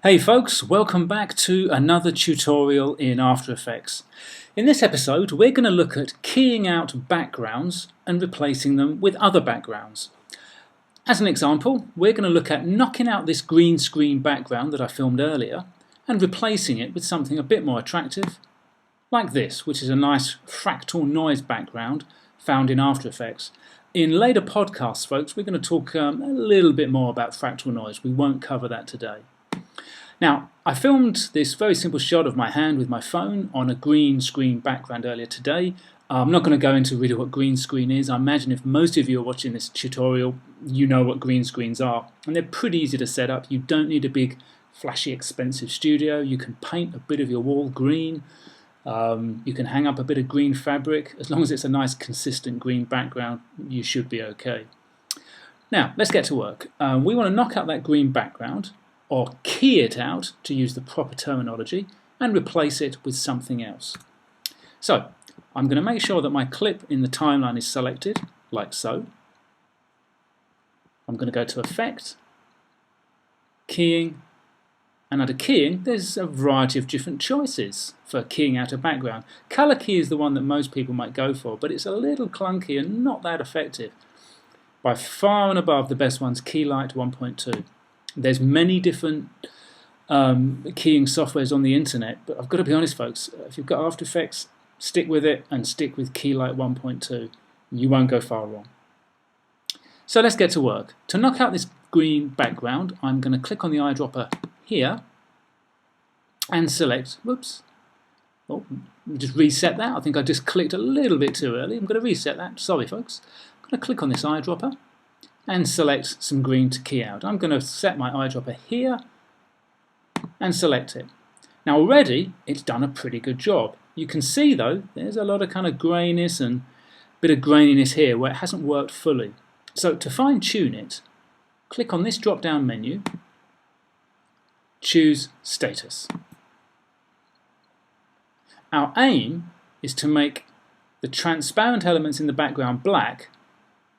Hey folks, welcome back to another tutorial in After Effects. In this episode we're going to look at keying out backgrounds and replacing them with other backgrounds. As an example, we're going to look at knocking out this green screen background that I filmed earlier and replacing it with something a bit more attractive, like this, which is a nice fractal noise background found in After Effects. In later podcasts, folks, we're going to talk a little bit more about fractal noise. We won't cover that today. Now, I filmed this very simple shot of my hand with my phone on a green screen background earlier today. I'm not going to go into really what green screen is. I imagine if most of you are watching this tutorial, you know what green screens are. And they're pretty easy to set up. You don't need a big, flashy, expensive studio. You can paint a bit of your wall green. You can hang up a bit of green fabric. As long as it's a nice, consistent green background, you should be okay. Now, let's get to work. We want to knock out that green background, or key it out, to use the proper terminology, and replace it with something else. So, I'm going to make sure that my clip in the timeline is selected, like so. I'm going to go to Effect, Keying, and under Keying there's a variety of different choices for keying out a background. Color key is the one that most people might go for, but it's a little clunky and not that effective. By far and above, the best one's Keylight 1.2. There's many different keying softwares on the internet, but I've got to be honest, folks, if you've got After Effects, stick with it and stick with Keylight 1.2. You won't go far wrong. So let's get to work. To knock out this green background, I'm going to click on the eyedropper here and select, just reset that. I think I just clicked a little bit too early. I'm going to reset that. Sorry, folks. I'm going to click on this eyedropper and select some green to key out. I'm going to set my eyedropper here and select it. Now already it's done a pretty good job. You can see though there's a lot of kind of grayness and bit of graininess here where it hasn't worked fully. So to fine tune it, click on this drop down menu, choose Status. Our aim is to make the transparent elements in the background black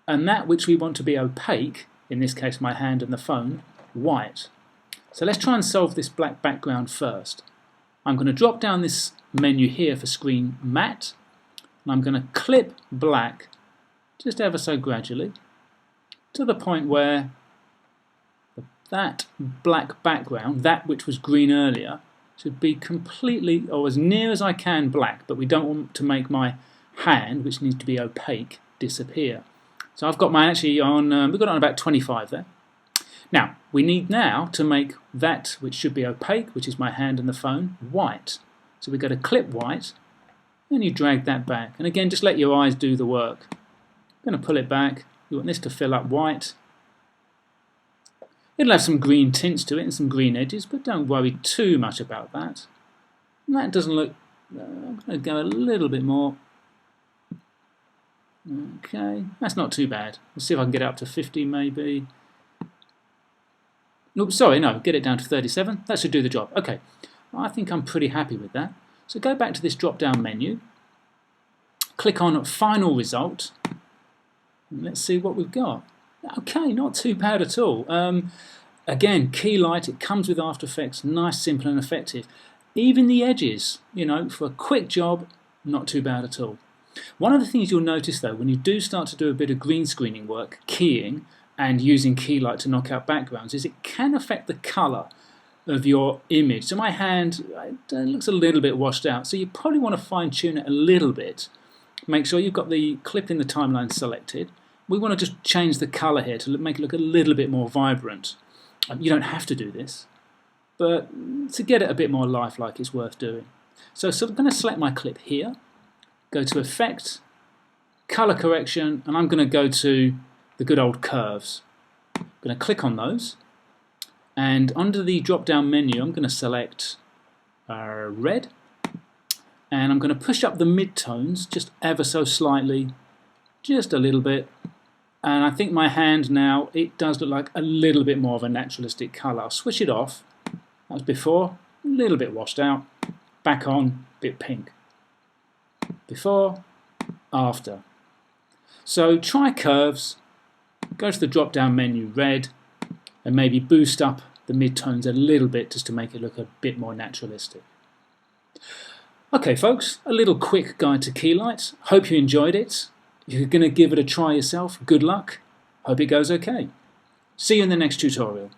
and that which we want to be opaque, in this case my hand and the phone, white. So let's try and solve this black background first. I'm going to drop down this menu here for Screen Matte, and I'm going to clip black just ever so gradually to the point where that black background, that which was green earlier, should be completely, or as near as I can, black, but we don't want to make my hand, which needs to be opaque, disappear. So I've got mine actually on, we've got it on about 25 there. Now, we need now to make that which should be opaque, which is my hand and the phone, white. So we go to Clip White, and you drag that back. And again, just let your eyes do the work. I'm going to pull it back. You want this to fill up white. It'll have some green tints to it and some green edges, but don't worry too much about that. And that doesn't look, I'm going to go a little bit more. Okay, that's not too bad. Let's see if I can get it up to 50 maybe. Oops, sorry, no, get it down to 37. That should do the job. Okay, I think I'm pretty happy with that. So go back to this drop-down menu, click on Final Result, and let's see what we've got. Okay, not too bad at all. Again, Keylight, it comes with After Effects, nice, simple and effective. Even the edges, you know, for a quick job, not too bad at all. One of the things you'll notice though, when you do start to do a bit of green screening work, keying and using Keylight to knock out backgrounds, is it can affect the colour of your image. So my hand looks a little bit washed out, so you probably want to fine tune it a little bit. Make sure you've got the clip in the timeline selected. We want to just change the colour here to make it look a little bit more vibrant. You don't have to do this, but to get it a bit more lifelike, it's worth doing. So I'm going to select my clip here, go to Effect, Colour Correction, and I'm going to go to the good old curves. I'm going to click on those, and under the drop-down menu, I'm going to select red, and I'm going to push up the mid-tones just ever so slightly, just a little bit. And I think my hand now, it does look like a little bit more of a naturalistic colour. I'll switch it off. That was before, a little bit washed out. Back on, bit pink. Before, after. So try curves, go to the drop down menu red, and maybe boost up the mid-tones a little bit just to make it look a bit more naturalistic. Okay folks, a little quick guide to Keylight. Hope you enjoyed it. If you're going to give it a try yourself, good luck. Hope it goes okay. See you in the next tutorial.